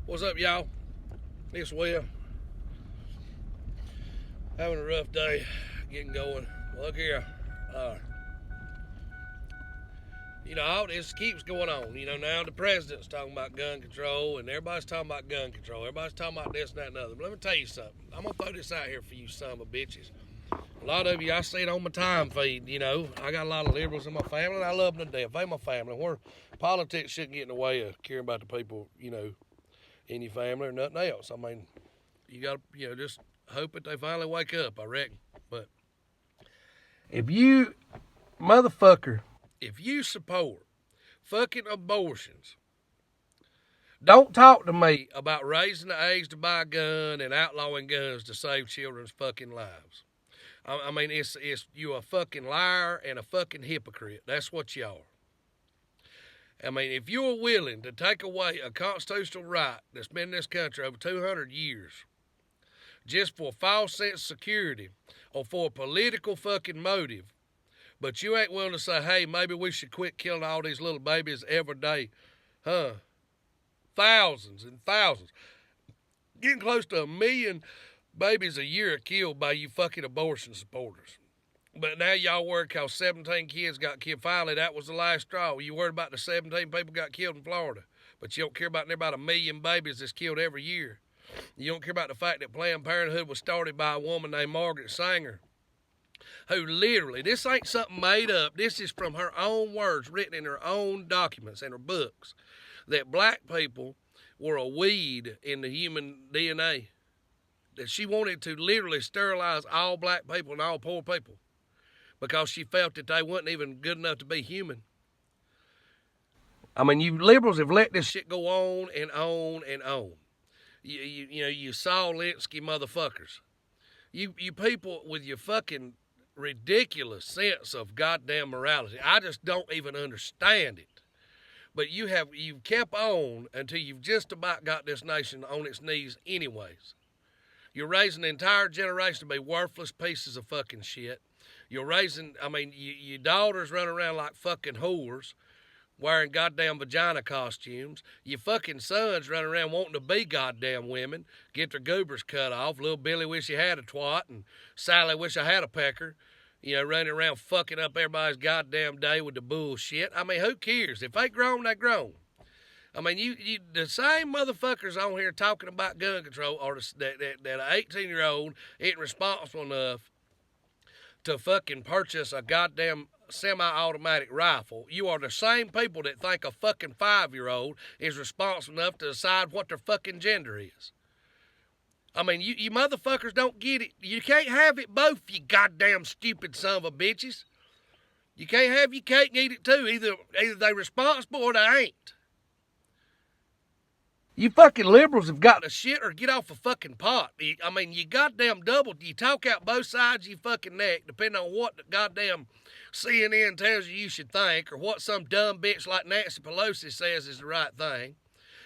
What's up, y'all? It's Will. Having a rough day getting going. Look here. Uh, all this keeps going on. Now the president's talking about gun control and everybody's talking about gun control. Everybody's talking about this and that and other. But let me tell you something. I'm going to throw this out here for you son of a bitches. A lot of you, I see it on my time feed, I got a lot of liberals in my family and I love them to death. They my family. Where politics shouldn't get in the way of caring about the people, in your family or nothing else. I mean, you got to, just hope that they finally wake up, I reckon. But if you, motherfucker, if you support fucking abortions, don't talk to me about raising the age to buy a gun and outlawing guns to save children's fucking lives. I mean, it's you a fucking liar and a fucking hypocrite. That's what you are. I mean, if you're willing to take away a constitutional right that's been in this country over 200 years just for a false sense of security or for a political fucking motive, but you ain't willing to say, hey, maybe we should quit killing all these little babies every day, huh? Thousands and thousands. Getting close to 1 million babies a year are killed by you fucking abortion supporters. But now y'all worried because 17 kids got killed. Finally, that was the last straw. You worried about the 17 people got killed in Florida. But you don't care about about 1 million babies that's killed every year. You don't care about the fact that Planned Parenthood was started by a woman named Margaret Sanger, who literally, this ain't something made up. This is from her own words, written in her own documents and her books, that black people were a weed in the human DNA. That she wanted to literally sterilize all black people and all poor people, because she felt that they wasn't even good enough to be human. I mean, you liberals have let this shit go on and on and on. You Saul Alinsky motherfuckers. You people with your fucking ridiculous sense of goddamn morality. I just don't even understand it. But you've kept on until you've just about got this nation on its knees anyways. You're raising an entire generation to be worthless pieces of fucking shit. You're raising, your daughters run around like fucking whores, wearing goddamn vagina costumes. Your fucking sons run around wanting to be goddamn women, get their goobers cut off. Little Billy wish he had a twat, and Sally wish I had a pecker. Running around fucking up everybody's goddamn day with the bullshit. I mean, who cares? If they grown, they grown. I mean, you the same motherfuckers on here talking about gun control are that an 18-year-old ain't responsible enough to fucking purchase a goddamn semi-automatic rifle. You are the same people that think a fucking 5-year-old is responsible enough to decide what their fucking gender is. I mean, you motherfuckers don't get it. You can't have it both, you goddamn stupid son of a bitches. You can't have your cake and eat it too. Either they responsible or they ain't. You fucking liberals have got to shit or get off a fucking pot. I mean, you goddamn doubled. You talk out both sides of your fucking neck, depending on what the goddamn CNN tells you should think, or what some dumb bitch like Nancy Pelosi says is the right thing.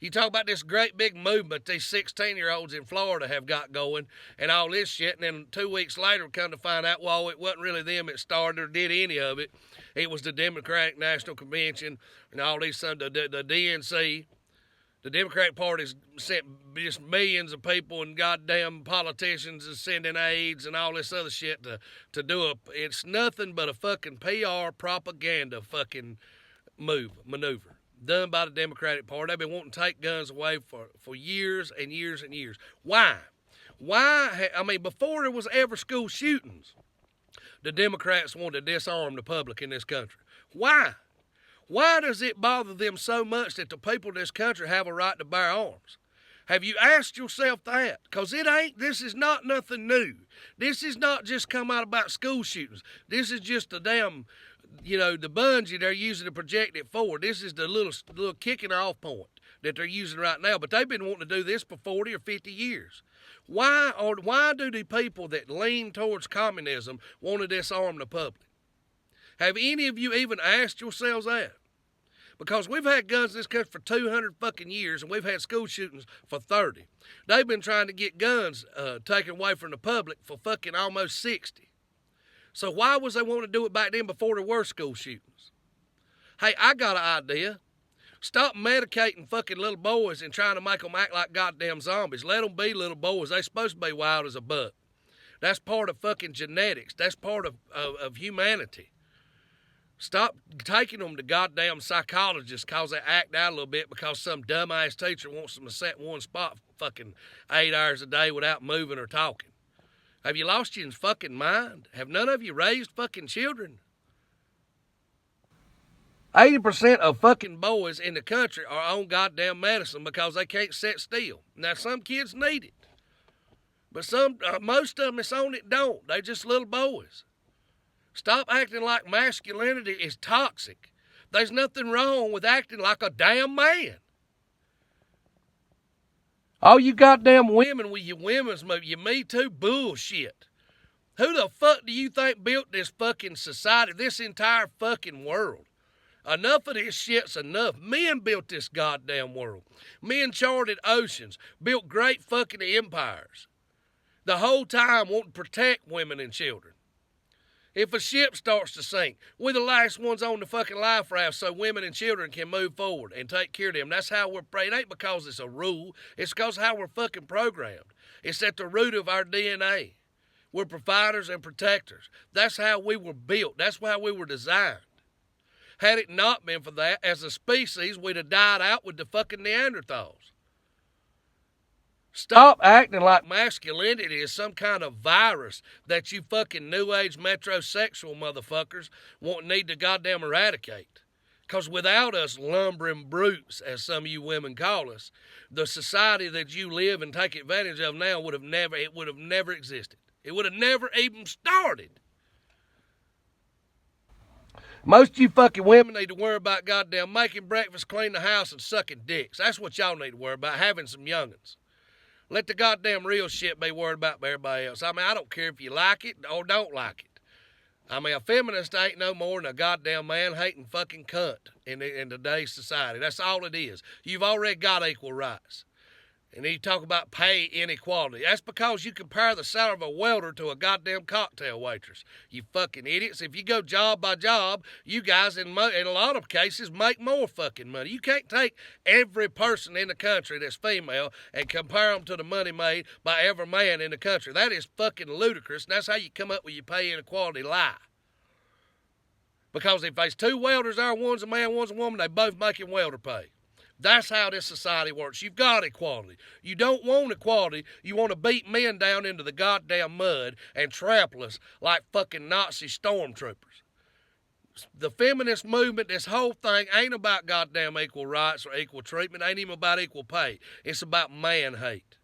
You talk about this great big movement these 16-year-olds in Florida have got going and all this shit, and then 2 weeks later come to find out, well, it wasn't really them that started or did any of it. It was the Democratic National Convention and all these, the DNC. The Democratic Party's sent just millions of people and goddamn politicians is sending aides and all this other shit to do it's nothing but a fucking PR propaganda fucking maneuver done by the Democratic Party. They've been wanting to take guns away for years and years and years. Why? I mean, before there was ever school shootings, the Democrats wanted to disarm the public in this country. Why? Why does it bother them so much that the people in this country have a right to bear arms? Have you asked yourself that? Because this is not nothing new. This is not just come out about school shootings. This is just the damn, the bungee they're using to project it forward. This is the little kicking off point that they're using right now. But they've been wanting to do this for 40 or 50 years. Why do the people that lean towards communism want to disarm the public? Have any of you even asked yourselves that? Because we've had guns in this country for 200 fucking years, and we've had school shootings for 30. They've been trying to get guns taken away from the public for fucking almost 60. So why was they wanting to do it back then before there were school shootings? Hey, I got an idea. Stop medicating fucking little boys and trying to make them act like goddamn zombies. Let them be little boys. They supposed to be wild as a buck. That's part of fucking genetics. That's part of humanity. Stop taking them to goddamn psychologists because they act out a little bit because some dumbass teacher wants them to sit in one spot fucking 8 hours a day without moving or talking. Have you lost your fucking mind? Have none of you raised fucking children? 80% of fucking boys in the country are on goddamn medicine because they can't sit still. Now, some kids need it. But most of them that's on it don't. They just little boys. Stop acting like masculinity is toxic. There's nothing wrong with acting like a damn man. All you goddamn women with your women's move, your Me Too bullshit. Who the fuck do you think built this fucking society, this entire fucking world? Enough of this shit's enough. Men built this goddamn world. Men charted oceans, built great fucking empires. The whole time wanting to protect women and children. If a ship starts to sink, we're the last ones on the fucking life raft so women and children can move forward and take care of them. That's how we're prayed. It ain't because it's a rule. It's because how we're fucking programmed. It's at the root of our DNA. We're providers and protectors. That's how we were built. That's how we were designed. Had it not been for that, as a species, we'd have died out with the fucking Neanderthals. Stop acting like masculinity is some kind of virus that you fucking new age metrosexual motherfuckers need to goddamn eradicate. Because without us lumbering brutes, as some of you women call us, the society that you live and take advantage of now would have never existed. It would have never even started. Most of you fucking women need to worry about goddamn making breakfast, cleaning the house, and sucking dicks. That's what y'all need to worry about, having some young'uns. Let the goddamn real shit be worried about by everybody else. I mean, I don't care if you like it or don't like it. I mean, a feminist ain't no more than a goddamn man-hating fucking cunt in today's society. That's all it is. You've already got equal rights. And you talk about pay inequality. That's because you compare the salary of a welder to a goddamn cocktail waitress. You fucking idiots. If you go job by job, you guys in a lot of cases make more fucking money. You can't take every person in the country that's female and compare them to the money made by every man in the country. That is fucking ludicrous. And that's how you come up with your pay inequality lie. Because if there's two welders there, one's a man, one's a woman, they both making welder pay. That's how this society works. You've got equality. You don't want equality. You want to beat men down into the goddamn mud and trample us like fucking Nazi stormtroopers. The feminist movement, this whole thing ain't about goddamn equal rights or equal treatment. It ain't even about equal pay. It's about man hate.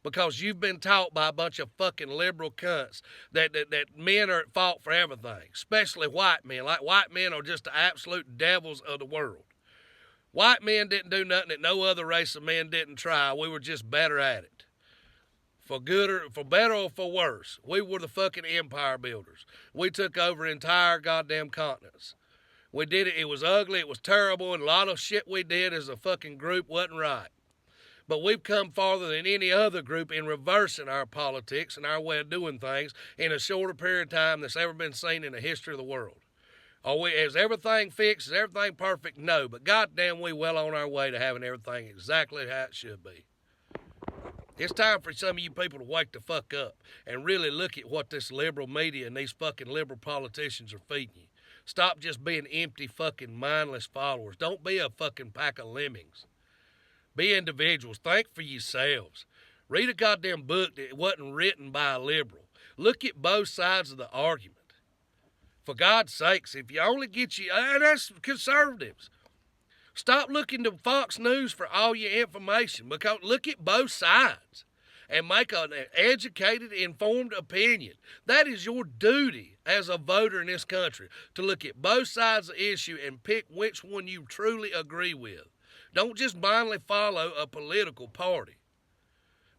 Because you've been taught by a bunch of fucking liberal cunts that men are at fault for everything, especially white men. Like white men are just the absolute devils of the world. White men didn't do nothing that no other race of men didn't try. We were just better at it. For better or for worse. We were the fucking empire builders. We took over entire goddamn continents. We did it. It was ugly. It was terrible. And a lot of shit we did as a fucking group wasn't right. But we've come farther than any other group in reversing our politics and our way of doing things in a shorter period of time that's ever been seen in the history of the world. Is everything fixed? Is everything perfect? No, but goddamn, we well on our way to having everything exactly how it should be. It's time for some of you people to wake the fuck up and really look at what this liberal media and these fucking liberal politicians are feeding you. Stop just being empty fucking mindless followers. Don't be a fucking pack of lemmings. Be individuals. Think for yourselves. Read a goddamn book that wasn't written by a liberal. Look at both sides of the argument. For God's sakes, if you only get that's conservatives. Stop looking to Fox News for all your information, because look at both sides and make an educated, informed opinion. That is your duty as a voter in this country, to look at both sides of the issue and pick which one you truly agree with. Don't just blindly follow a political party.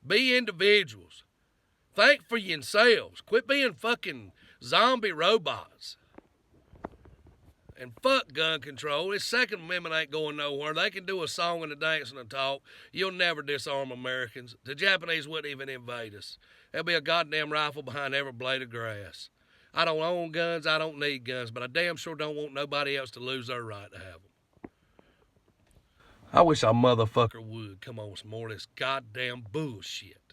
Be individuals. Think for yourselves. Quit being fucking zombie robots. And fuck gun control. This Second Amendment ain't going nowhere. They can do a song and a dance and a talk. You'll never disarm Americans. The Japanese wouldn't even invade us. There'll be a goddamn rifle behind every blade of grass. I don't own guns. I don't need guns. But I damn sure don't want nobody else to lose their right to have them. I wish a motherfucker would come on with some more of this goddamn bullshit.